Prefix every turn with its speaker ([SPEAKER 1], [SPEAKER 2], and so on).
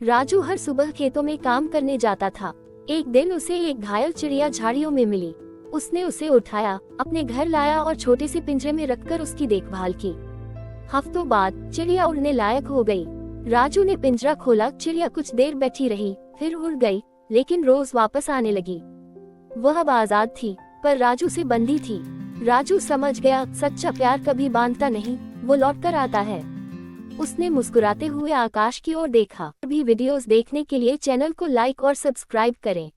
[SPEAKER 1] राजू हर सुबह खेतों में काम करने जाता था। एक दिन उसे एक घायल चिड़िया झाड़ियों में मिली। उसने उसे उठाया, अपने घर लाया और छोटे से पिंजरे में रखकर उसकी देखभाल की। हफ्तों बाद चिड़िया उड़ने लायक हो गई। राजू ने पिंजरा खोला, चिड़िया कुछ देर बैठी रही, फिर उड़ गई, लेकिन रोज वापस आने लगी। वह अब आजाद थी, पर राजू से बंधी थी। राजू समझ गया, सच्चा प्यार कभी बांधता नहीं, वो लौट कर आता है। उसने मुस्कुराते हुए आकाश की ओर देखा। भी वीडियोस देखने के लिए चैनल को लाइक और सब्सक्राइब करें।